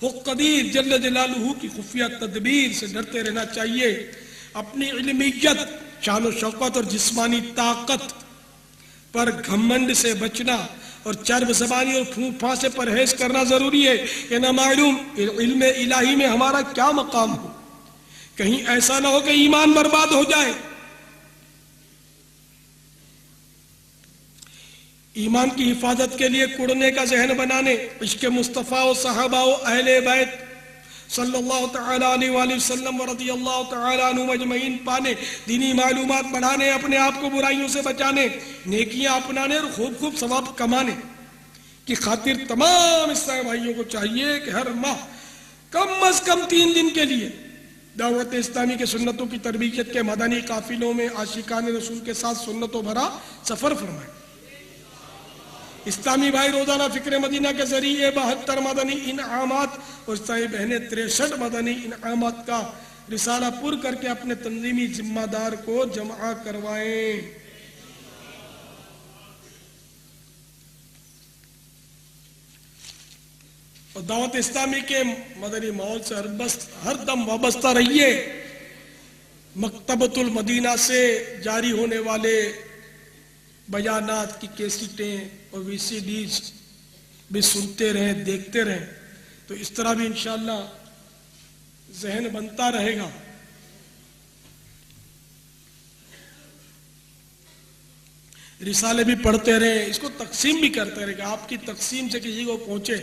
وہ قدیر جل جلالہ کی خفیہ تدبیر سے ڈرتے رہنا چاہیے. اپنی علمیت، شان و شوکت اور جسمانی طاقت پر گھمنڈ سے بچنا اور چرب زبانی اور پھونک پھاں سے پرہیز کرنا ضروری ہے. کہ نہ معلوم علم الہی میں ہمارا کیا مقام ہو، کہیں ایسا نہ ہو کہ ایمان برباد ہو جائے. ایمان کی حفاظت کے لیے کڑنے کا ذہن بنانے، عشق مصطفیٰ و صحابہ و اہل بیت صلی اللہ تعالیٰ علیہ وآلہ وسلم و رضی اللہ تعالیٰ عنہ مجمعین پانے، دینی معلومات بڑھانے، اپنے آپ کو برائیوں سے بچانے، نیکیاں اپنانے اور خوب خوب ثواب کمانے کی خاطر تمام اسلامی بھائیوں کو چاہیے کہ ہر ماہ کم از کم 3 دن کے لیے دعوت اسلامی کے سنتوں کی تربیت کے مدنی قافلوں میں عاشقان رسول کے ساتھ سنتوں بھرا سفر فرمائیں. اسلامی بھائی روزانہ فکر مدینہ کے ذریعے 72 مدنی انعامات اور اسلامی بہنیں 63 مدنی انعامات کا رسالہ پر کر کے اپنے تنظیمی ذمہ دار کو جمع کروائیں. اور دعوت اسلامی کے مدنی ماحول سے ہر دم وابستہ رہیے. مکتبۃ المدینہ سے جاری ہونے والے بیانات کی کیسٹیں اور وی سی ڈیز بھی سنتے رہیں، دیکھتے رہیں، تو اس طرح بھی انشاءاللہ ذہن بنتا رہے گا. رسالے بھی پڑھتے رہیں، اس کو تقسیم بھی کرتے رہیں کہ آپ کی تقسیم سے کسی کو پہنچے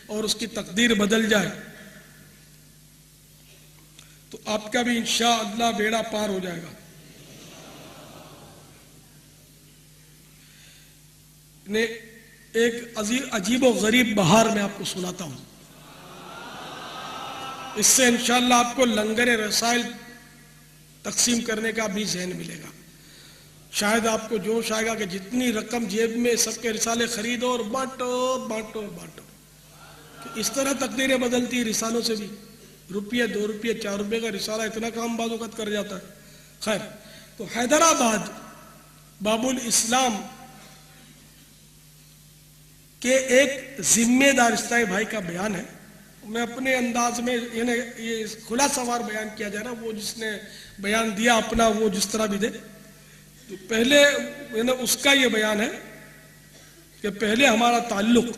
اور اس کی تقدیر بدل جائے تو آپ کا بھی انشاءاللہ بیڑا پار ہو جائے گا. ایک عجیب و غریب بہار میں آپ کو سناتا ہوں. اس سے انشاءاللہ آپ کو لنگر رسائل تقسیم کرنے کا بھی ذہن ملے گا. شاید آپ کو جوش آئے گا کہ جتنی رقم جیب میں سب کے رسالے خریدو اور بانٹو بانٹو بانٹو. اس طرح تقدیریں بدلتی رسالوں سے بھی. روپیہ 2 روپیہ 4 روپے کا رسالہ اتنا کام بعض اوقات کر جاتا ہے. خیر، تو حیدرآباد باب الاسلام کہ ایک ذمہ دار اسلامی بھائی کا بیان ہے. میں اپنے انداز میں یعنی یہ خلاصہ وار بیان کیا جا رہا، وہ جس نے بیان دیا اپنا وہ جس طرح بھی دے. تو پہلے یعنی اس کا یہ بیان ہے کہ پہلے ہمارا تعلق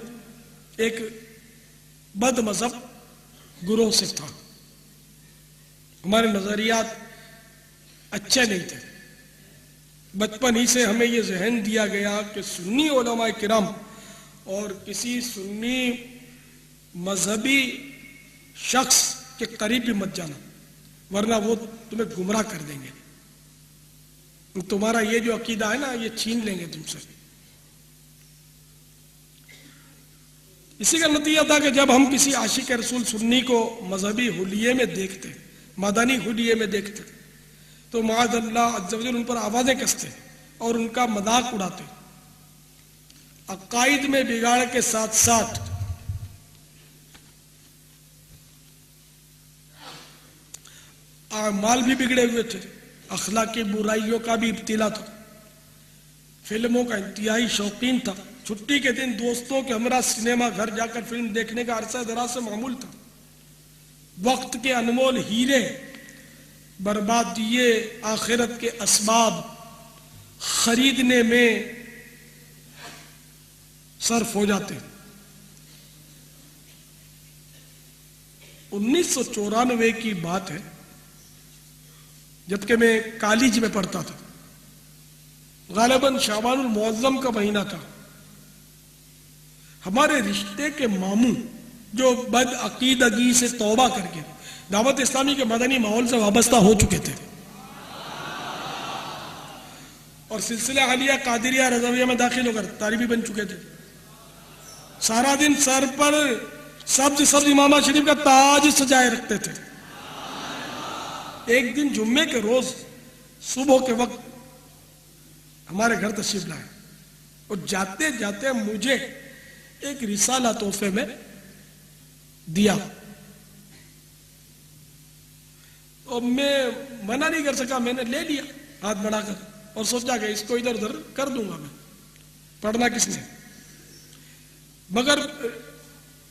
ایک بد مذہب گروہ سے تھا. ہمارے نظریات اچھے نہیں تھے. بچپن ہی سے ہمیں یہ ذہن دیا گیا کہ سنی علماء کرام اور کسی سنی مذہبی شخص کے قریب بھی مت جانا ورنہ وہ تمہیں گمراہ کر دیں گے. تمہارا یہ جو عقیدہ ہے نا یہ چھین لیں گے تم سے. اسی کا نتیجہ تھا کہ جب ہم کسی عاشق رسول سنی کو مذہبی حلیے میں دیکھتے، مدنی حلیے میں دیکھتے، تو معاذ اللہ عز و جل ان پر آوازیں کستے اور ان کا مذاق اڑاتے. عقائد میں بگاڑ کے ساتھ ساتھ اعمال بھی بگڑے ہوئے تھے. اخلاقی برائیوں کا بھی ابتلا تھا. فلموں کا انتہائی شوقین تھا. چھٹی کے دن دوستوں کے ہمراہ سنیما گھر جا کر فلم دیکھنے کا عرصہ دراز سے معمول تھا. وقت کے انمول ہیرے بربادیے آخرت کے اسباب خریدنے میں صرف ہو جاتے. 1994 کی بات ہے جبکہ میں کالج میں پڑھتا تھا. غالباً شعبان المعظم کا مہینہ تھا. ہمارے رشتے کے ماموں جو بد عقیدگی سے توبہ کر کے دعوت اسلامی کے مدنی ماحول سے وابستہ ہو چکے تھے اور سلسلہ عالیہ قادریہ رضویہ میں داخل ہو کر طالبی بن چکے تھے. سارا دن سر پر سبز امامہ شریف کا تاج سجائے رکھتے تھے. ایک دن جمعے کے روز صبح کے وقت ہمارے گھر تشریف لائے اور جاتے جاتے مجھے ایک رسالہ تحفے میں دیا اور میں منع نہیں کر سکا. میں نے لے لیا ہاتھ بڑھا کر اور سوچا کہ اس کو ادھر ادھر کر دوں گا. میں پڑھنا کس نے، مگر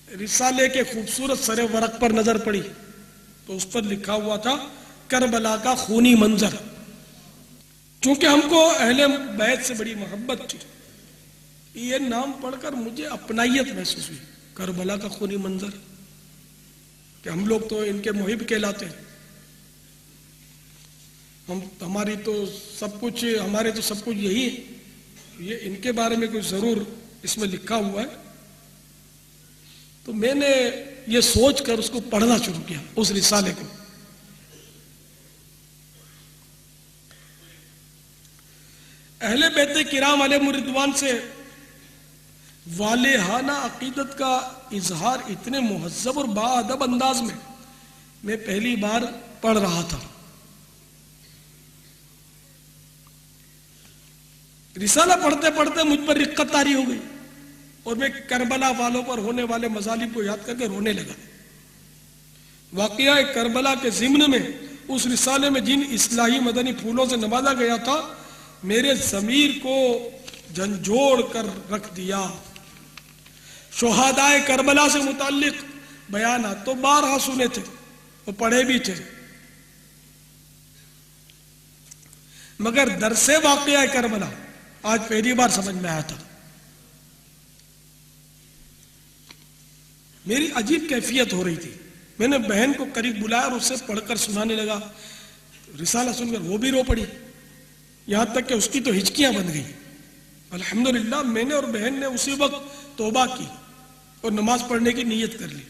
رسالے کے خوبصورت سر ورق پر نظر پڑی تو اس پر لکھا ہوا تھا کربلا کا خونی منظر. چونکہ ہم کو اہل بیت سے بڑی محبت تھی، یہ نام پڑھ کر مجھے اپنائیت محسوس ہوئی. کربلا کا خونی منظر، کہ ہم لوگ تو ان کے محب کہلاتے ہیں. ہمارے تو سب کچھ یہی ہے، یہ ان کے بارے میں کچھ ضرور اس میں لکھا ہوا ہے. تو میں نے یہ سوچ کر اس کو پڑھنا شروع کیا، اس رسالے کو. اہل بیت کرام علیہم الرضوان سے والہانہ عقیدت کا اظہار اتنے مہذب اور باادب انداز میں پہلی بار پڑھ رہا تھا. رسالہ پڑھتے پڑھتے مجھ پر رقت طاری ہو گئی اور میں کربلا والوں پر ہونے والے مظالم کو یاد کر کے رونے لگا. واقعہ کربلا کے ضمن میں اس رسالے میں جن اصلاحی مدنی پھولوں سے نوازا گیا تھا میرے ضمیر کو جھنجھوڑ کر رکھ دیا. شہدائے کربلا سے متعلق بیانات تو بارہا سنے تھے اور پڑھے بھی تھے، مگر درس واقعہ کربلا آج پہلی بار سمجھ میں آیا تھا. میری عجیب کیفیت ہو رہی تھی. میں نے بہن کو قریب بلایا اور اس سے پڑھ کر سنانے لگا. رسالہ سن کر وہ بھی رو پڑی، یہاں تک کہ اس کی تو ہچکیاں بن گئی. الحمدللہ میں نے اور بہن نے اسی وقت توبہ کی اور نماز پڑھنے کی نیت کر لی.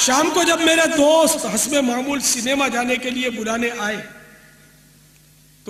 شام کو جب میرے دوست حسب معمول سنیما جانے کے لیے بلانے آئے